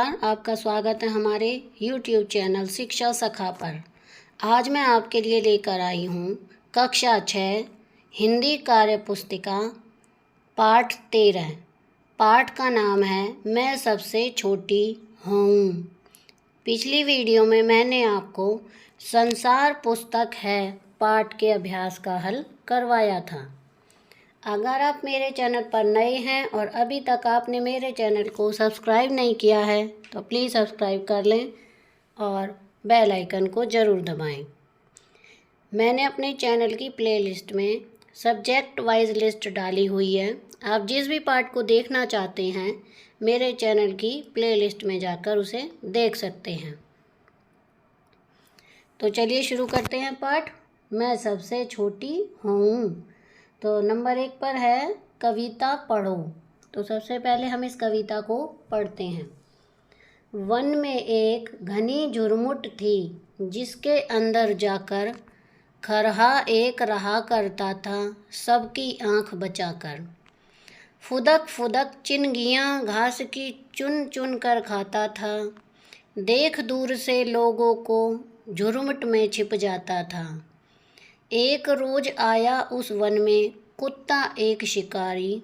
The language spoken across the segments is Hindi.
नमस्कार, आपका स्वागत है हमारे YouTube चैनल शिक्षा सखा पर। आज मैं आपके लिए लेकर आई हूँ कक्षा 6 हिंदी कार्य पुस्तिका पाठ 13। पाठ का नाम है मैं सबसे छोटी हूँ। पिछली वीडियो में मैंने आपको संसार पुस्तक है पाठ के अभ्यास का हल करवाया था। अगर आप मेरे चैनल पर नए हैं और अभी तक आपने मेरे चैनल को सब्सक्राइब नहीं किया है तो प्लीज़ सब्सक्राइब कर लें और बेल आइकन को ज़रूर दबाएं। मैंने अपने चैनल की प्लेलिस्ट में सब्जेक्ट वाइज लिस्ट डाली हुई है। आप जिस भी पार्ट को देखना चाहते हैं मेरे चैनल की प्लेलिस्ट में जाकर उसे देख सकते हैं। तो चलिए शुरू करते हैं पाठ मैं सबसे छोटी हूँ। तो नंबर 1 पर है कविता पढ़ो। तो सबसे पहले हम इस कविता को पढ़ते हैं। वन में एक घनी झुरमुट थी जिसके अंदर जाकर खरहा एक रहा करता था सबकी आंख बचाकर। फुदक फुदक चिनगियाँ घास की चुन चुन कर खाता था। देख दूर से लोगों को झुरमुट में छिप जाता था। एक रोज आया उस वन में कुत्ता एक शिकारी,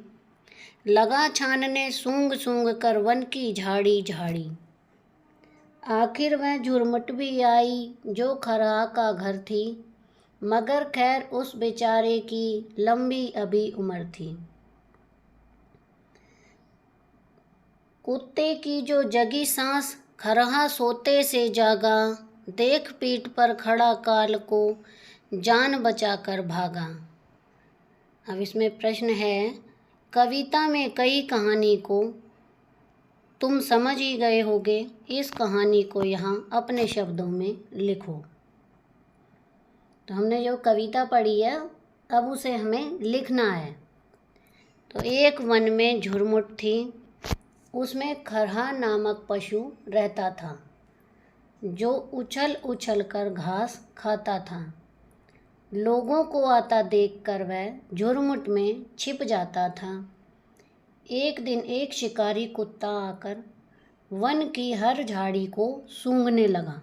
लगा छानने सूंघ सूंघ कर वन की झाड़ी झाड़ी। आखिर वह झुरमुट भी आई जो खरहा का घर थी, मगर खैर उस बेचारे की लंबी अभी उम्र थी। कुत्ते की जो जगी सांस खरहा सोते से जागा, देख पीठ पर खड़ा काल को जान बचाकर भागा। अब इसमें प्रश्न है, कविता में कई कहानी को तुम समझ ही गए होगे, इस कहानी को यहाँ अपने शब्दों में लिखो। तो हमने जो कविता पढ़ी है अब उसे हमें लिखना है। तो एक वन में झुरमुट थी, उसमें खरहा नामक पशु रहता था जो उछल उछल कर घास खाता था। लोगों को आता देखकर वह झुरमुट में छिप जाता था। एक दिन एक शिकारी कुत्ता आकर वन की हर झाड़ी को सूंघने लगा।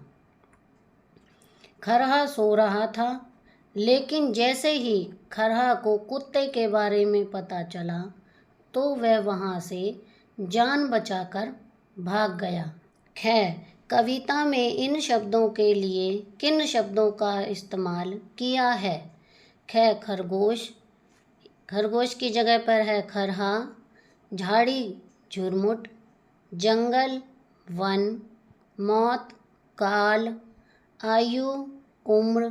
खरहा सो रहा था, लेकिन जैसे ही खरहा को कुत्ते के बारे में पता चला तो वह वहाँ से जान बचाकर भाग गया। खैर, कविता में इन शब्दों के लिए किन शब्दों का इस्तेमाल किया है? खरगोश, खरगोश की जगह पर है खरहा। झाड़ी झुरमुट, जंगल वन, मौत काल, आयु उम्र,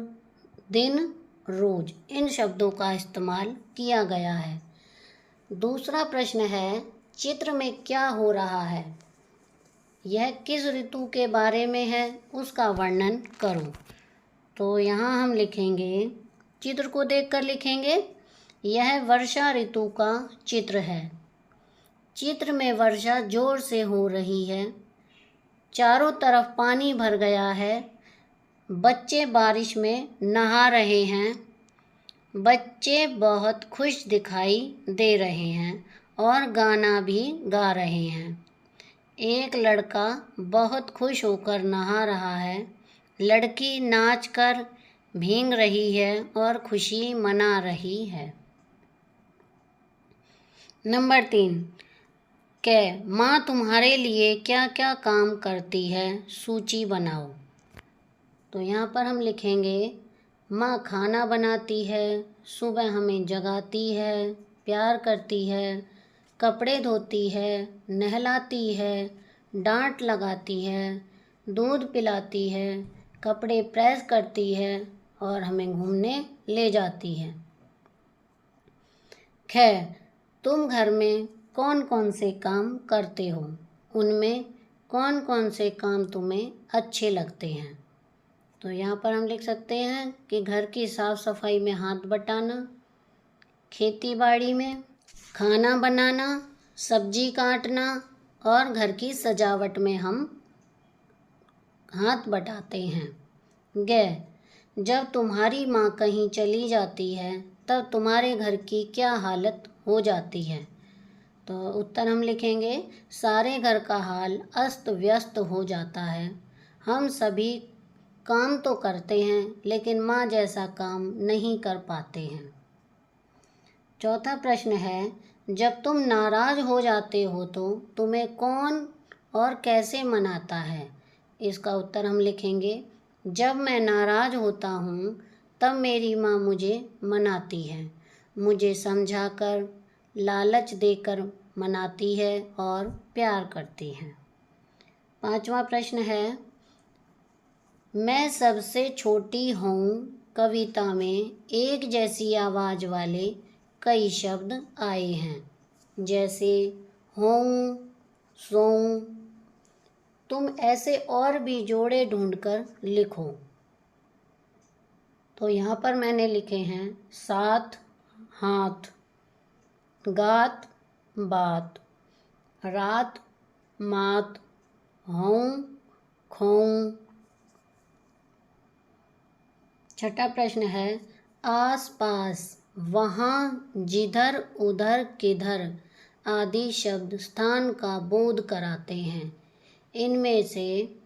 दिन रोज, इन शब्दों का इस्तेमाल किया गया है। दूसरा प्रश्न है, चित्र में क्या हो रहा है? यह किस ऋतु के बारे में है, उसका वर्णन करो। तो यहाँ हम लिखेंगे, चित्र को देखकर लिखेंगे, यह वर्षा ऋतु का चित्र है। चित्र में वर्षा जोर से हो रही है, चारों तरफ पानी भर गया है। बच्चे बारिश में नहा रहे हैं। बच्चे बहुत खुश दिखाई दे रहे हैं और गाना भी गा रहे हैं। एक लड़का बहुत खुश होकर नहा रहा है। लड़की नाचकर भीग रही है और खुशी मना रही है। नंबर 3, माँ तुम्हारे लिए क्या क्या काम करती है, सूची बनाओ। तो यहाँ पर हम लिखेंगे, माँ खाना बनाती है, सुबह हमें जगाती है, प्यार करती है, कपड़े धोती है, नहलाती है, डांट लगाती है, दूध पिलाती है, कपड़े प्रेस करती है और हमें घूमने ले जाती है। खैर, तुम घर में कौन कौन से काम करते हो, उनमें कौन कौन से काम तुम्हें अच्छे लगते हैं? तो यहाँ पर हम लिख सकते हैं कि घर की साफ सफाई में हाथ बटाना, खेती बाड़ी में, खाना बनाना, सब्जी काटना और घर की सजावट में हम हाथ बटाते हैं। जब तुम्हारी माँ कहीं चली जाती है तब तुम्हारे घर की क्या हालत हो जाती है? तो उत्तर हम लिखेंगे, सारे घर का हाल अस्त व्यस्त हो जाता है। हम सभी काम तो करते हैं लेकिन माँ जैसा काम नहीं कर पाते हैं। चौथा प्रश्न है, जब तुम नाराज हो जाते हो तो तुम्हें कौन और कैसे मनाता है? इसका उत्तर हम लिखेंगे, जब मैं नाराज होता हूँ तब मेरी माँ मुझे मनाती है, मुझे समझाकर, लालच देकर मनाती है और प्यार करती है। पांचवा प्रश्न है, मैं सबसे छोटी हूँ कविता में एक जैसी आवाज़ वाले कई शब्द आए हैं, जैसे हूँ, सोऊं। तुम ऐसे और भी जोड़े ढूंढकर लिखो। तो यहाँ पर मैंने लिखे हैं, साथ, हाथ, गात, बात, रात, मात, हूँ, खोऊं। छठा प्रश्न है, आस पास, वहाँ, जिधर, उधर, किधर आदि शब्द स्थान का बोध कराते हैं। इनमें से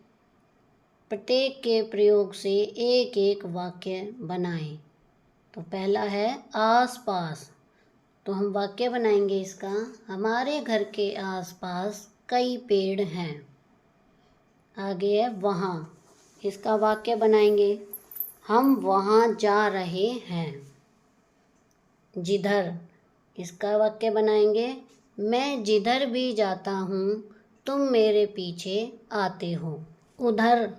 प्रत्येक के प्रयोग से एक एक वाक्य बनाएं। तो पहला है आस पास, तो हम वाक्य बनाएंगे इसका, हमारे घर के आसपास कई पेड़ हैं। आगे है वहाँ, इसका वाक्य बनाएंगे, हम वहाँ जा रहे हैं। जिधर, इसका वाक्य बनाएंगे, मैं जिधर भी जाता हूँ तुम मेरे पीछे आते हो। उधर,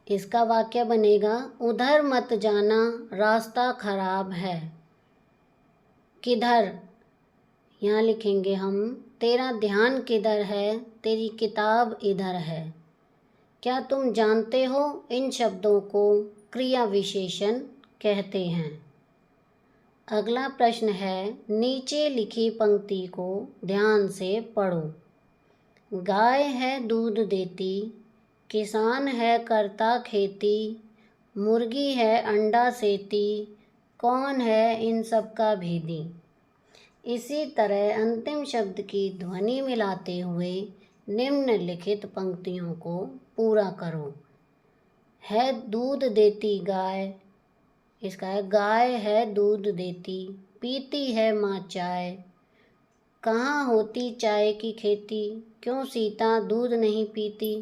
इसका वाक्य बनेगा, उधर मत जाना, रास्ता खराब है। किधर, यहाँ लिखेंगे हम, तेरा ध्यान किधर है, तेरी किताब इधर है। क्या तुम जानते हो, इन शब्दों को क्रिया विशेषण कहते हैं। अगला प्रश्न है, नीचे लिखी पंक्ति को ध्यान से पढ़ो। गाय है दूध देती, किसान है करता खेती, मुर्गी है अंडा सेती, कौन है इन सब का भेदी। इसी तरह अंतिम शब्द की ध्वनि मिलाते हुए निम्नलिखित पंक्तियों को पूरा करो। है दूध देती गाय, इसका है, गाय है दूध देती, पीती है माँ चाय, कहाँ होती चाय की खेती, क्यों सीता दूध नहीं पीती।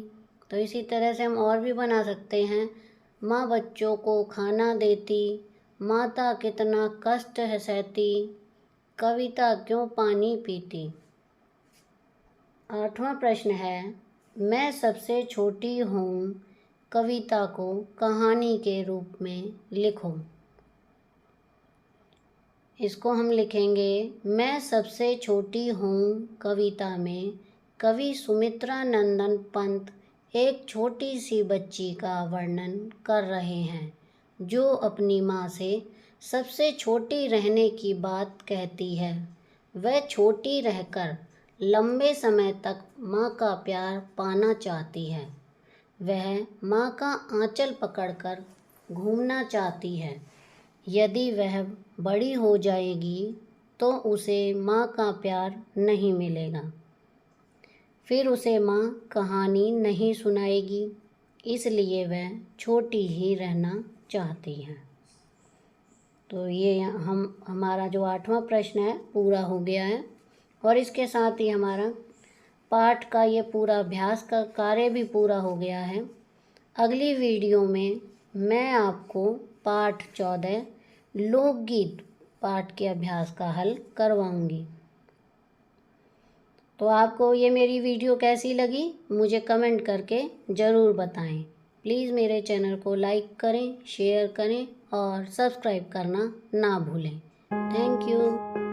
तो इसी तरह से हम और भी बना सकते हैं, माँ बच्चों को खाना देती, माता कितना कष्ट है सहती, कविता क्यों पानी पीती। आठवां प्रश्न है, मैं सबसे छोटी हूँ कविता को कहानी के रूप में लिखो। इसको हम लिखेंगे, मैं सबसे छोटी हूँ कविता में कवि सुमित्रा नंदन पंत एक छोटी सी बच्ची का वर्णन कर रहे हैं, जो अपनी माँ से सबसे छोटी रहने की बात कहती है। वह छोटी रहकर लंबे समय तक माँ का प्यार पाना चाहती है। वह माँ का आंचल पकड़कर घूमना चाहती है। यदि वह बड़ी हो जाएगी तो उसे माँ का प्यार नहीं मिलेगा, फिर उसे माँ कहानी नहीं सुनाएगी, इसलिए वह छोटी ही रहना चाहती है। तो ये हमारा जो आठवां प्रश्न है पूरा हो गया है, और इसके साथ ही हमारा पाठ का ये पूरा अभ्यास का कार्य भी पूरा हो गया है। अगली वीडियो में मैं आपको पाठ 14 लोकगीत पाठ के अभ्यास का हल करवाऊंगी। तो आपको ये मेरी वीडियो कैसी लगी मुझे कमेंट करके ज़रूर बताएं। प्लीज़ मेरे चैनल को लाइक करें, शेयर करें और सब्सक्राइब करना ना भूलें। Thank you.